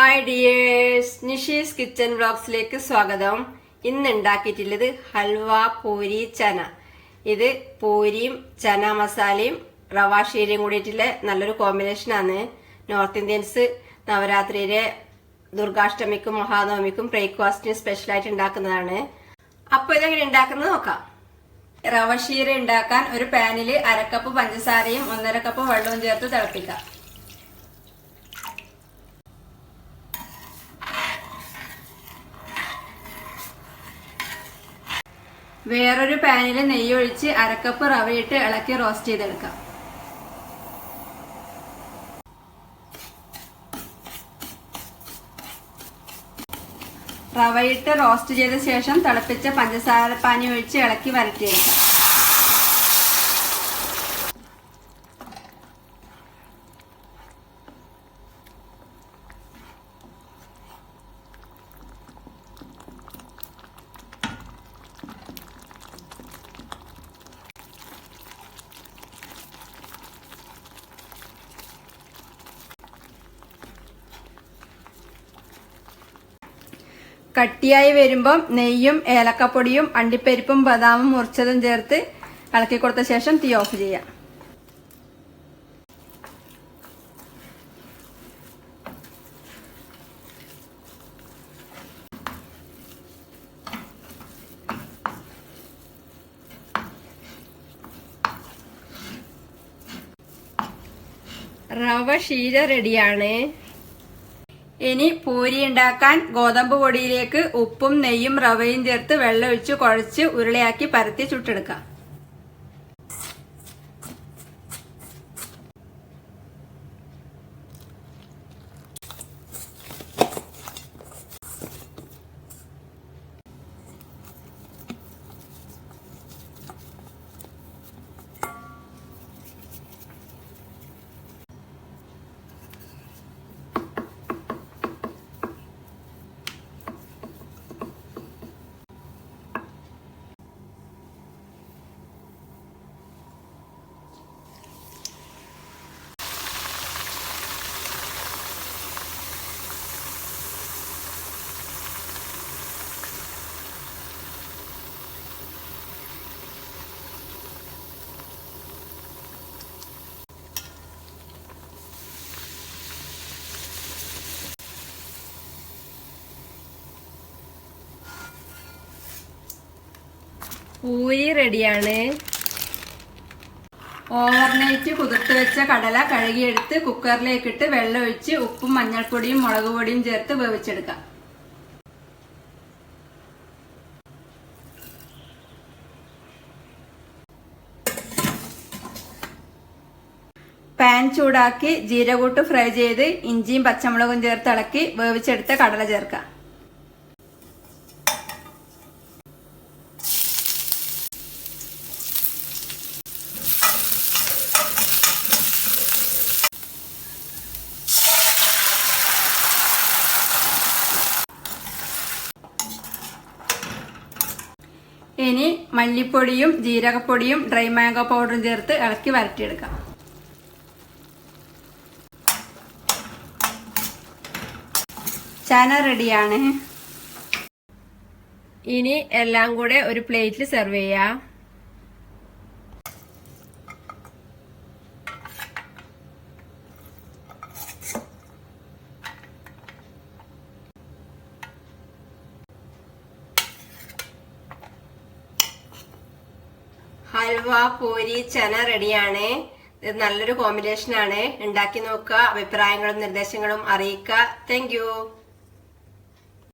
Hi dears, Nishi's Kitchen Vlogs like swagatham. ഇന്ന് ഉണ്ടാക്കിയിട്ടുള്ളത് ഹൽവ പൂരി ചന. ഇത് പൂരിയും ചന മസാലയും റവ ഷീരയും കൂടിയിട്ടുള്ള നല്ലൊരു കോമ്പിനേഷൻ ആണ്. നോർത്ത് ഇന്ത്യൻസ് നവരാത്രിയിലെ ദുർഗാഷ്ടമിക്കും മഹാനവമിക്കും ബ്രേക്ക്ഫാസ്റ്റിന് സ്പെഷ്യൽ ആയിട്ട് ഉണ്ടാക്കുന്നതാണ്. അപ്പോൾ ഇതെങ്ങനെ ഉണ്ടാക്കുന്നത് നോക്കാം. റവ ഷീര ഉണ്ടാക്കാൻ ഒരു പാനിൽ 1/2 കപ്പ് പഞ്ചസാരയും 1/2 കപ്പ് വെള്ളവും ചേർത്ത് തിളപ്പിക്കാം. വേറൊരു പാനിൽ നെയ്യ് ഒഴിച്ച് 1/2 കപ്പ് റവയിട്ട് ഇളക്കി റോസ്റ്റ് ചെയ്തെടുക്കാം. റവയിട്ട് റോസ്റ്റ് ചെയ്ത ശേഷം തിളപ്പിച്ച പഞ്ചസാര പാനി ഒഴിച്ച് ഇളക്കി വരട്ടിയെടുക്കാം. കട്ടിയായി വരുമ്പം നെയ്യും ഏലക്കപ്പൊടിയും അണ്ടിപ്പരിപ്പും ബദാമും മുറിച്ചതും ചേർത്ത് ഇളക്കി കൊടുത്ത ശേഷം തീ ഓഫ് ചെയ്യാം. റവ ഷീര റെഡിയാണ്. ഇനി പൂരി ഉണ്ടാക്കാൻ ഗോതമ്പ് പൊടിയിലേക്ക് ഉപ്പും നെയ്യും റവയും ചേർത്ത് വെള്ളം ഒഴിച്ച് കുഴച്ച് ഉരുളയാക്കി പരത്തി ചുട്ടെടുക്കാം. പൂരി റെഡിയാണ്. ഓവർനൈറ്റ് കുതിർത്ത് വെച്ച കടല കഴുകിയെടുത്ത് കുക്കറിലേക്കിട്ട് വെള്ളം ഒഴിച്ച് ഉപ്പും മഞ്ഞൾപ്പൊടിയും മുളക് പൊടിയും ചേർത്ത് വേവിച്ചെടുക്കാം. പാൻ ചൂടാക്കി ജീരകൂട്ട് ഫ്രൈ ചെയ്ത് ഇഞ്ചിയും പച്ചമുളകും ചേർത്ത് ഇളക്കി വേവിച്ചെടുത്ത കടല ചേർക്കാം. ഇനി മല്ലിപ്പൊടിയും ജീരകപ്പൊടിയും ഡ്രൈ മാംഗോ പൗഡറും ചേർത്ത് ഇളക്കി വരട്ടിയെടുക്കാം. ചന റെഡിയാണ്. ഇനി എല്ലാം കൂടെ ഒരു പ്ലേറ്റിൽ സെർവ് ചെയ്യാം. ഹൽവ പൂരി ചന റെഡിയാണ്. ഇത് നല്ലൊരു കോമ്പിനേഷൻ ആണ്. ഉണ്ടാക്കി നോക്കുക. അഭിപ്രായങ്ങളും നിർദ്ദേശങ്ങളും അറിയിക്കുക. Thank you.